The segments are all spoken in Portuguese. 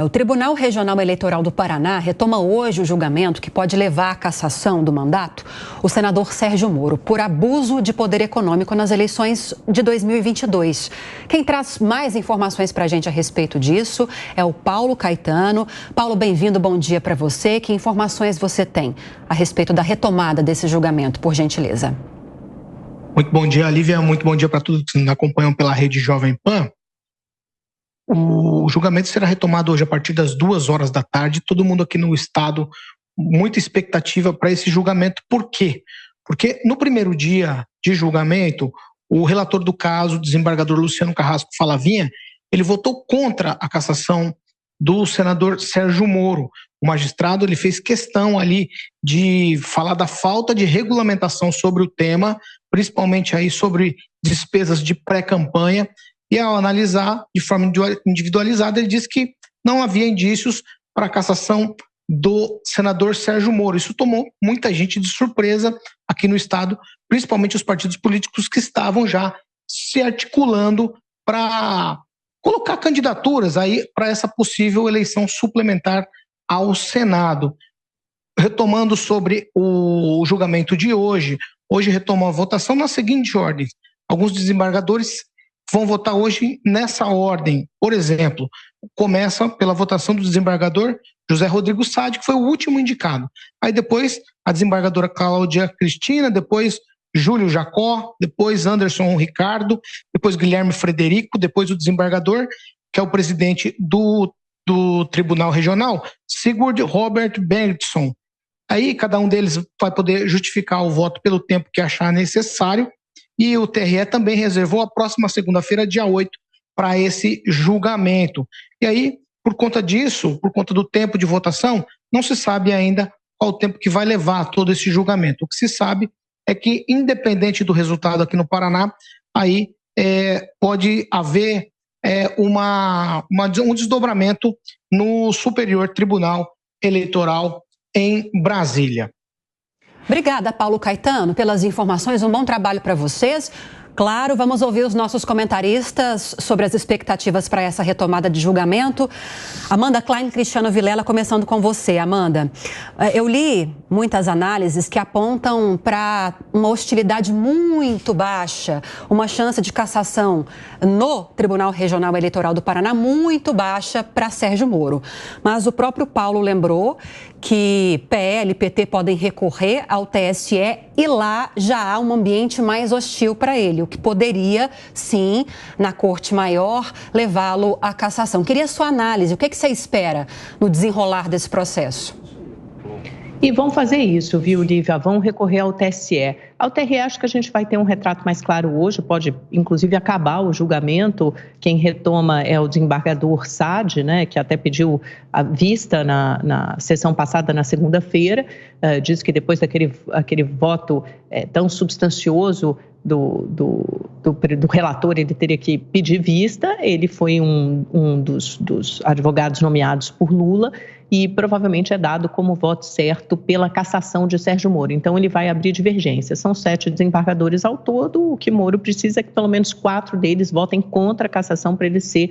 O Tribunal Regional Eleitoral do Paraná retoma hoje o julgamento que pode levar à cassação do mandato o senador Sérgio Moro por abuso de poder econômico nas eleições de 2022. Quem traz mais informações para a gente a respeito disso é o Paulo Caetano. Paulo, bem-vindo, bom dia para você. Que informações você tem a respeito da retomada desse julgamento, por gentileza? Muito bom dia, Lívia. Muito bom dia para todos que nos acompanham pela rede Jovem Pan. O julgamento será retomado hoje a partir das 2 horas da tarde. Todo mundo aqui no estado, muita expectativa para esse julgamento. Por quê? Porque no primeiro dia de julgamento, o relator do caso, o desembargador Luciano Carrasco Falavinha, ele votou contra a cassação do senador Sérgio Moro. O magistrado ele fez questão ali de falar da falta de regulamentação sobre o tema, principalmente aí sobre despesas de pré-campanha. E ao analisar de forma individualizada, ele disse que não havia indícios para a cassação do senador Sérgio Moro. Isso tomou muita gente de surpresa aqui no estado, principalmente os partidos políticos que estavam já se articulando para colocar candidaturas aí para essa possível eleição suplementar ao Senado. Retomando sobre o julgamento de hoje retoma a votação na seguinte ordem. Alguns desembargadores vão votar hoje nessa ordem. Por exemplo, começa pela votação do desembargador José Rodrigo Sade, que foi o último indicado. Aí depois a desembargadora Cláudia Cristina, depois Júlio Jacó, depois Anderson Ricardo, depois Guilherme Frederico, depois o desembargador, que é o presidente do Tribunal Regional, Sigurd Robert Bengtsson. Aí cada um deles vai poder justificar o voto pelo tempo que achar necessário. E o TRE também reservou a próxima segunda-feira, dia 8, para esse julgamento. E aí, por conta disso, por conta do tempo de votação, não se sabe ainda qual o tempo que vai levar todo esse julgamento. O que se sabe é que, independente do resultado aqui no Paraná, aí pode haver um desdobramento no Superior Tribunal Eleitoral em Brasília. Obrigada, Paulo Caetano, pelas informações. Um bom trabalho para vocês. Claro, vamos ouvir os nossos comentaristas sobre as expectativas para essa retomada de julgamento. Amanda Klein e Cristiano Vilela, começando com você, Amanda. Eu li muitas análises que apontam para uma hostilidade muito baixa, uma chance de cassação no Tribunal Regional Eleitoral do Paraná muito baixa para Sérgio Moro. Mas o próprio Paulo lembrou que PL e PT podem recorrer ao TSE e lá já há um ambiente mais hostil para ele, o que poderia, sim, na Corte Maior, levá-lo à cassação. Queria sua análise, o que você espera no desenrolar desse processo? E vão fazer isso, viu, Lívia? Vão recorrer ao TSE. Ao TRE, acho que a gente vai ter um retrato mais claro hoje, pode, inclusive, acabar o julgamento. Quem retoma é o desembargador Sade, né, que até pediu a vista na sessão passada, na segunda-feira. Diz que depois daquele voto tão substancioso do relator, ele teria que pedir vista. Ele foi um dos advogados nomeados por Lula e provavelmente é dado como voto certo pela cassação de Sérgio Moro. Então, ele vai abrir divergência. São 7 desembargadores ao todo. O que Moro precisa é que pelo menos 4 deles votem contra a cassação para ele ser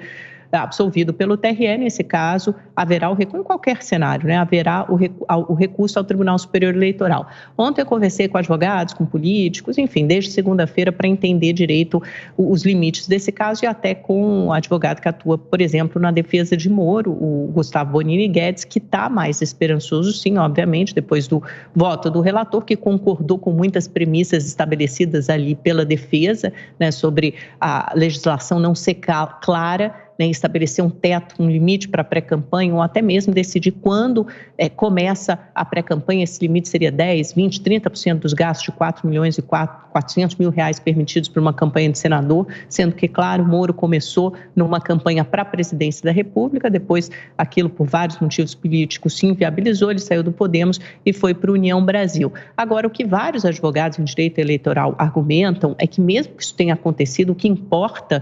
absolvido pelo TRE. Nesse caso, haverá o recurso, em qualquer cenário, né? Haverá o recurso ao Tribunal Superior Eleitoral. Ontem eu conversei com advogados, com políticos, enfim, desde segunda-feira para entender direito os limites desse caso e até com o advogado que atua, por exemplo, na defesa de Moro, o Gustavo Bonini Guedes, que está mais esperançoso, sim, obviamente, depois do voto do relator, que concordou com muitas premissas estabelecidas ali pela defesa, né, sobre a legislação não ser clara, né, estabelecer um teto, um limite para a pré-campanha, ou até mesmo decidir quando começa a pré-campanha. Esse limite seria 10%, 20%, 30% dos gastos de 4 milhões e 400 mil reais permitidos para uma campanha de senador, sendo que, claro, Moro começou numa campanha para a presidência da República, depois aquilo, por vários motivos políticos, se inviabilizou, ele saiu do Podemos e foi para a União Brasil. Agora, o que vários advogados em direito eleitoral argumentam é que, mesmo que isso tenha acontecido, o que importa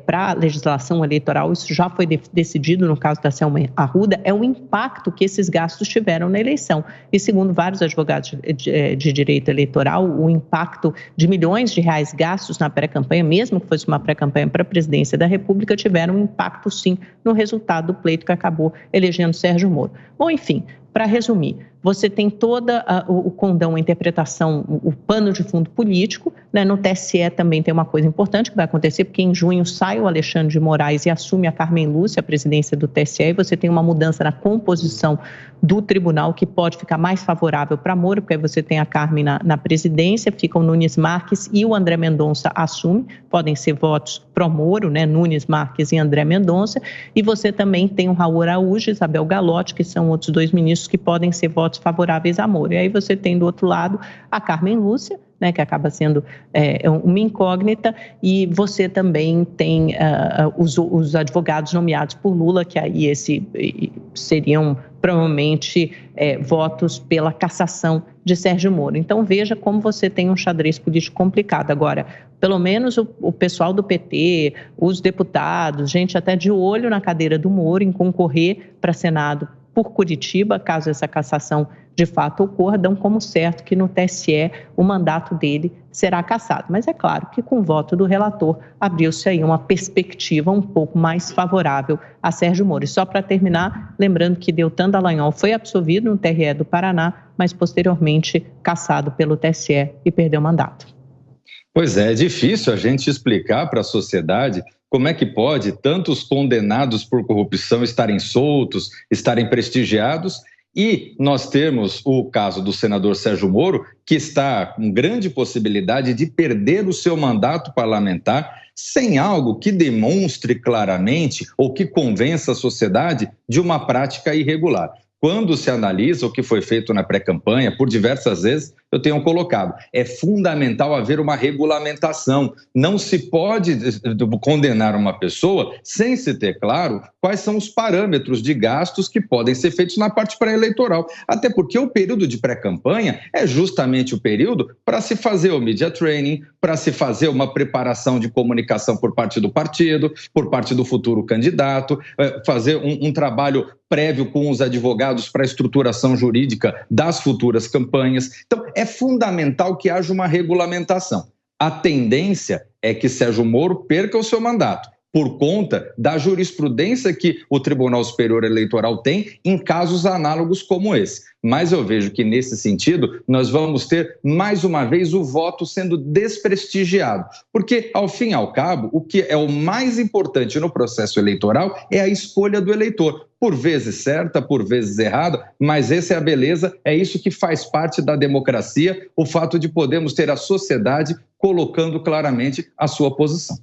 para a legislação eleitoral eleitoral, isso já foi decidido no caso da Selma Arruda, é o impacto que esses gastos tiveram na eleição. E segundo vários advogados de direito eleitoral, o impacto de milhões de reais gastos na pré-campanha, mesmo que fosse uma pré-campanha para a presidência da República, tiveram um impacto sim no resultado do pleito que acabou elegendo Sérgio Moro. Bom, enfim, para resumir, você tem toda o condão, a interpretação, o pano de fundo político, né? No TSE também tem uma coisa importante que vai acontecer, porque em junho sai o Alexandre de Moraes e assume a Carmen Lúcia a presidência do TSE, e você tem uma mudança na composição do tribunal que pode ficar mais favorável para Moro, porque aí você tem a Carmen na presidência, fica o Nunes Marques e o André Mendonça assume, podem ser votos pró-Moro, né? Nunes Marques e André Mendonça, e você também tem o Raul Araújo e Isabel Galotti, que são outros dois ministros que podem ser votos favoráveis a Moro. E aí você tem do outro lado a Carmen Lúcia, né, que acaba sendo uma incógnita, e você também tem os advogados nomeados por Lula, que aí seriam provavelmente votos pela cassação de Sérgio Moro. Então veja como você tem um xadrez político complicado. Agora, pelo menos o pessoal do PT, os deputados, gente até de olho na cadeira do Moro em concorrer para Senado por Curitiba, caso essa cassação de fato ocorra, dão como certo que no TSE o mandato dele será cassado. Mas é claro que com o voto do relator abriu-se aí uma perspectiva um pouco mais favorável a Sérgio Moro. E só para terminar, lembrando que Deltan Dallagnol foi absolvido no TRE do Paraná, mas posteriormente cassado pelo TSE e perdeu o mandato. Pois é difícil a gente explicar para a sociedade como é que pode tantos condenados por corrupção estarem soltos, estarem prestigiados, e nós temos o caso do senador Sérgio Moro, que está com grande possibilidade de perder o seu mandato parlamentar sem algo que demonstre claramente ou que convença a sociedade de uma prática irregular. Quando se analisa o que foi feito na pré-campanha, por diversas vezes eu tenho colocado, é fundamental haver uma regulamentação. Não se pode condenar uma pessoa sem se ter claro quais são os parâmetros de gastos que podem ser feitos na parte pré-eleitoral. Até porque o período de pré-campanha é justamente o período para se fazer o media training, para se fazer uma preparação de comunicação por parte do partido, por parte do futuro candidato, fazer um trabalho prévio com os advogados para a estruturação jurídica das futuras campanhas. Então, é fundamental que haja uma regulamentação. A tendência é que Sérgio Moro perca o seu mandato, por conta da jurisprudência que o Tribunal Superior Eleitoral tem em casos análogos como esse. Mas eu vejo que, nesse sentido, nós vamos ter, mais uma vez, o voto sendo desprestigiado. Porque, ao fim e ao cabo, o que é o mais importante no processo eleitoral é a escolha do eleitor. Por vezes certa, por vezes errada, mas essa é a beleza, é isso que faz parte da democracia, o fato de podermos ter a sociedade colocando claramente a sua posição.